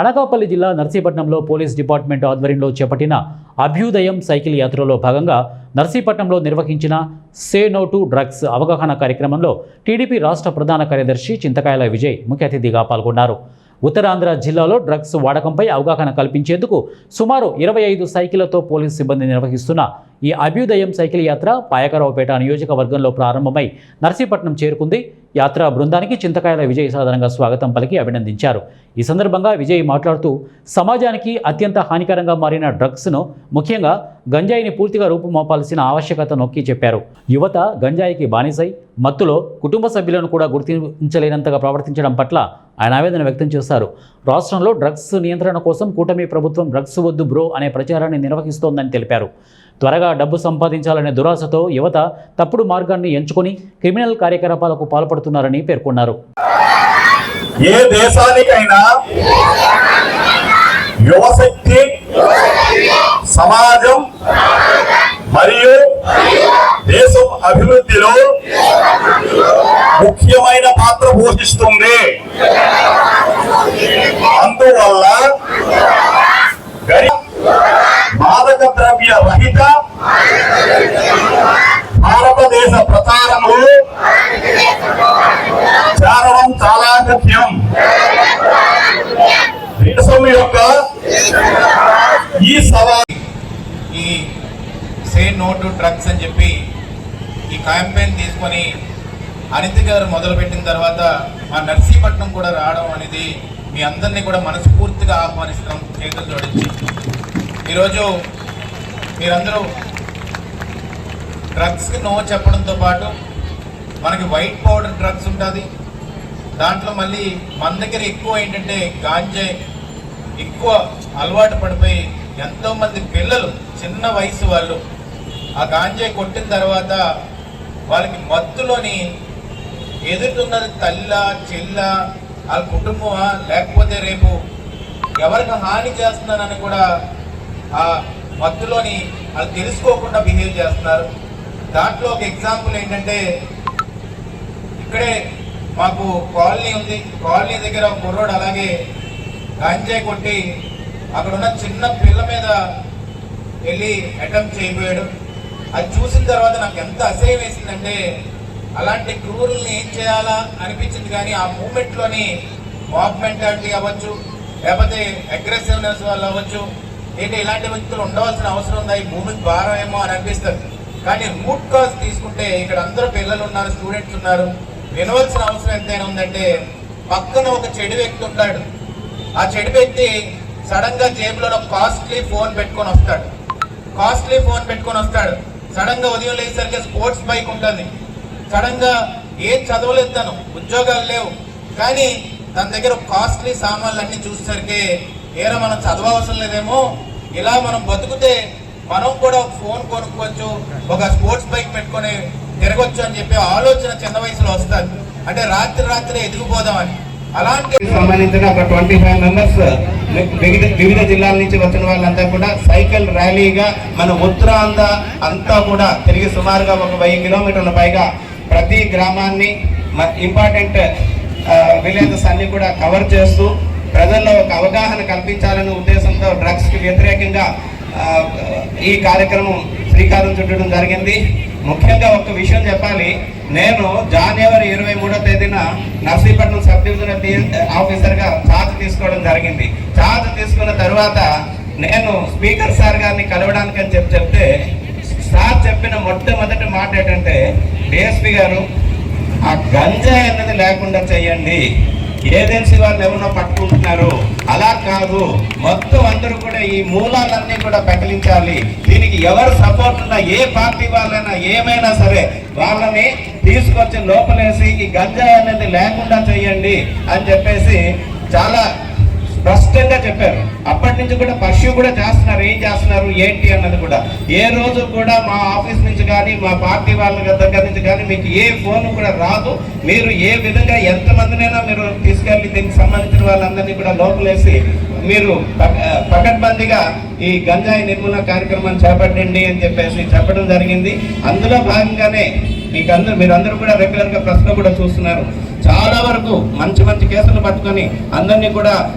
అనకాపల్లి జిల్లా నర్సీపట్నంలో police department ఆధ్వర్యంలో చేపట్టిన అభ్యుదయం సైకిల్ యాత్రలో భాగంగా నర్సీపట్నంలో నిర్వహించిన సే నో టు డ్రగ్స్ అవగాహన కార్యక్రమంలో టీడీపీ రాష్ట్ర ప్రధాన కార్యదర్శి చింతకాయల విజయ్ ముఖ్య అతిథిగా పాల్గొన్నారు. ఉత్తరాంధ్ర జిల్లాలో డ్రగ్స్ వాడకంపై అవగాహన కల్పించేందుకు సుమారు 25 సైకిళ్లతో పోలీసు సిబ్బంది నిర్వహిస్తున్న ఈ అభ్యుదయం సైకిల్ యాత్ర పాయకరావుపేట నియోజకవర్గంలో ప్రారంభమై నర్సీపట్నం చేరుకుంది. యాత్రా బృందానికి చింతకాయల విజయ్ సాధారణంగా స్వాగతం పలికి అభినందించారు. ఈ సందర్భంగా విజయ్ మాట్లాడుతూ సమాజానికి అత్యంత హానికరంగా మారిన డ్రగ్స్ను, ముఖ్యంగా గంజాయిని పూర్తిగా రూపుమాపాల్సిన ఆవశ్యకత నొక్కి చెప్పారు. యువత గంజాయికి బానిసై మత్తులో కుటుంబ సభ్యులను కూడా గుర్తించలేనంతగా ప్రవర్తించడం పట్ల ఆయన ఆవేదన వ్యక్తం చేశారు. రాష్ట్రంలో డ్రగ్స్ నియంత్రణ కోసం కూటమి ప్రభుత్వం డ్రగ్స్ వద్దు బ్రో అనే ప్రచారాన్ని నిర్వహిస్తోందని తెలిపారు. త్వరగా డబ్బు సంపాదించాలనే దురాశతో యువత తప్పుడు మార్గాన్ని ఎంచుకొని క్రిమినల్ కార్యకలాపాలకు పాల్పడుతున్నారని పేర్కొన్నారు. ఏ దేశానికైనా యువశక్తి, సమాజం మరియు దేశం అభివృద్ధిలో ముఖ్యమైన పాత్ర పోషిస్తుంది. అందువల్ల మాదక ద్రవ్య రహిత భారతదేశ ప్రచారంలో చేరడం చాలా ముఖ్యం. దేశం యొక్క ఈ సవాల్ ఈ సే నో టు డ్రగ్స్ అని చెప్పి ఈ క్యాంపెయిన్ తీసుకొని అనిత గారు మొదలుపెట్టిన తర్వాత మా నర్సీపట్నం కూడా రావడం అనేది మీ అందరినీ కూడా మనస్ఫూర్తిగా ఆహ్వానిస్తాం, చేతులు జోడించి. ఈరోజు మీరందరూ డ్రగ్స్కి నో చెప్పడంతో పాటు మనకి వైట్ పౌడర్ డ్రగ్స్ ఉంటుంది, దాంట్లో మళ్ళీ మన దగ్గర ఎక్కువ ఏంటంటే గాంజాయి ఎక్కువ అలవాటు పడిపోయి ఎంతోమంది పిల్లలు చిన్న వయసు వాళ్ళు ఆ గాంజాయి కొట్టిన తర్వాత వాళ్ళకి మత్తులోని ఎదుర్కొన్నది తల్ల చెల్ల వాళ్ళ కుటుంబమా లేకపోతే రేపు ఎవరికి హాని చేస్తున్నానని కూడా ఆ మత్తులోని వాళ్ళు తెలుసుకోకుండా బిహేవ్ చేస్తున్నారు. దాంట్లో ఒక ఎగ్జాంపుల్ ఏంటంటే ఇక్కడే మాకు కాలనీ ఉంది, కాలనీ దగ్గర ఒక కుర్రోడు అలాగే గాంజాయి కొట్టి అక్కడ ఉన్న చిన్న పిల్ల మీద వెళ్ళి అటెంప్ట్ చేయబోయాడు. అది చూసిన తర్వాత నాకు ఎంత అసహ్యం వేసిందంటే అలాంటి క్రూరుల్ని ఏం చేయాలా అనిపించింది. కానీ ఆ మూమెంట్లోని మాబ్ మెంటాలిటీ అవ్వచ్చు, లేకపోతే అగ్రెసివ్నెస్ వాళ్ళు అవ్వచ్చు, ఏంటి ఇలాంటి వ్యక్తులు ఉండవలసిన అవసరం ఉందా, ఈ భూమికి భారం ఏమో అని అనిపిస్తుంది. కానీ రూట్ కాజ్ తీసుకుంటే ఇక్కడ అందరూ పిల్లలు ఉన్నారు, స్టూడెంట్స్ ఉన్నారు. వినవలసిన అవసరం ఎంతైనా ఉందంటే పక్కన ఒక చెడు వ్యక్తి ఉంటాడు. ఆ చెడు వ్యక్తి సడన్ గా జేబులో కాస్ట్లీ ఫోన్ పెట్టుకొని వస్తాడు. సడన్ గా ఉదయం లేసరికి స్పోర్ట్స్ బైక్ ఉంటుంది. సడన్ గా ఏం చదవలేదు, తను ఉద్యోగాలు లేవు, కానీ తన దగ్గర కాస్ట్లీ సామాన్లు అన్ని చూసేసరికి ఏరా మనం చదవవసరం లేదేమో, ఇలా మనం బతుకుతే మనం కూడా ఒక ఫోన్ కొనుక్కోవచ్చు, ఒక స్పోర్ట్స్ బైక్ పెట్టుకొని తిరగొచ్చు అని చెప్పి ఆలోచన చిన్న వయసులో వస్తుంది. అంటే రాత్రి ఎదిగిపోదామని. అలాంటి సంబంధించిన ఒక 25 మెంబర్స్ వివిధ జిల్లాల నుంచి వచ్చిన వాళ్ళంతా కూడా సైకిల్ ర్యాలీగా మన ఉత్తరాంధ్ర అంతా కూడా తిరిగి సుమారుగా ఒక 1000 కిలోమీటర్ల పైగా ప్రతి గ్రామాన్ని ఇంపార్టెంట్ విలేజెస్ అన్ని కూడా కవర్ చేస్తూ ప్రజల్లో ఒక అవగాహన కల్పించాలనే ఉద్దేశంతో డ్రగ్స్కి వ్యతిరేకంగా ఈ కార్యక్రమం శ్రీకారం చుట్టడం జరిగింది. ముఖ్యంగా ఒక విషయం చెప్పాలి, నేను జనవరి 23వ తేదీన నర్సీపట్నం సబ్ డివిజనల్ ఆఫీసర్గా ఛార్జ్ తీసుకోవడం జరిగింది. ఛార్జ్ తీసుకున్న తర్వాత నేను స్పీకర్ సార్ గారిని కలవడానికి అని చెప్తే సార్ చెప్పిన మొట్టమొదటి మాట ఏంటంటే, డిఎస్పీ గారు ఆ గంజాయి అన్నది లేకుండా చేయండి, ఏజెన్సీ వాళ్ళు ఎవరినో పట్టుకుంటున్నారు, అలా కాదు, మొత్తం అందరూ కూడా ఈ మూలాలన్నీ కూడా పెకలించాలి, దీనికి ఎవరు సపోర్ట్ ఉన్నా ఏ పార్టీ వాళ్ళైనా ఏమైనా సరే వాళ్ళని తీసుకొచ్చి లోపలేసి ఈ గంజాయి అనేది లేకుండా చేయండి అని చెప్పేసి చాలా స్పష్టంగా చెప్పారు. అప్పటి నుంచి కూడా పర్ష్యూ కూడా చేస్తున్నారు, ఏం చేస్తున్నారు ఏంటి అన్నది కూడా. ఏ రోజు కూడా మా ఆఫీస్ నుంచి కానీ మా పార్టీ వాళ్ళ దగ్గర నుంచి కానీ మీకు ఏ ఫోన్ కూడా రాదు. మీరు ఏ విధంగా ఎంతమందినైనా మీరు తీసుకెళ్ళి దీనికి సంబంధించిన వాళ్ళందరినీ కూడా లోపలేసి మీరు పకడ్బందీగా ఈ గంజాయి నిర్మూలన కార్యక్రమాన్ని చేపట్టండి అని చెప్పేసి చెప్పడం జరిగింది. అందులో భాగంగానే మీరందరూ కూడా రెగ్యులర్గా ప్రెస్లో కూడా చూస్తున్నారు. చాలా వరకు మంచి కేసులు పట్టుకొని అందరినీ కూడా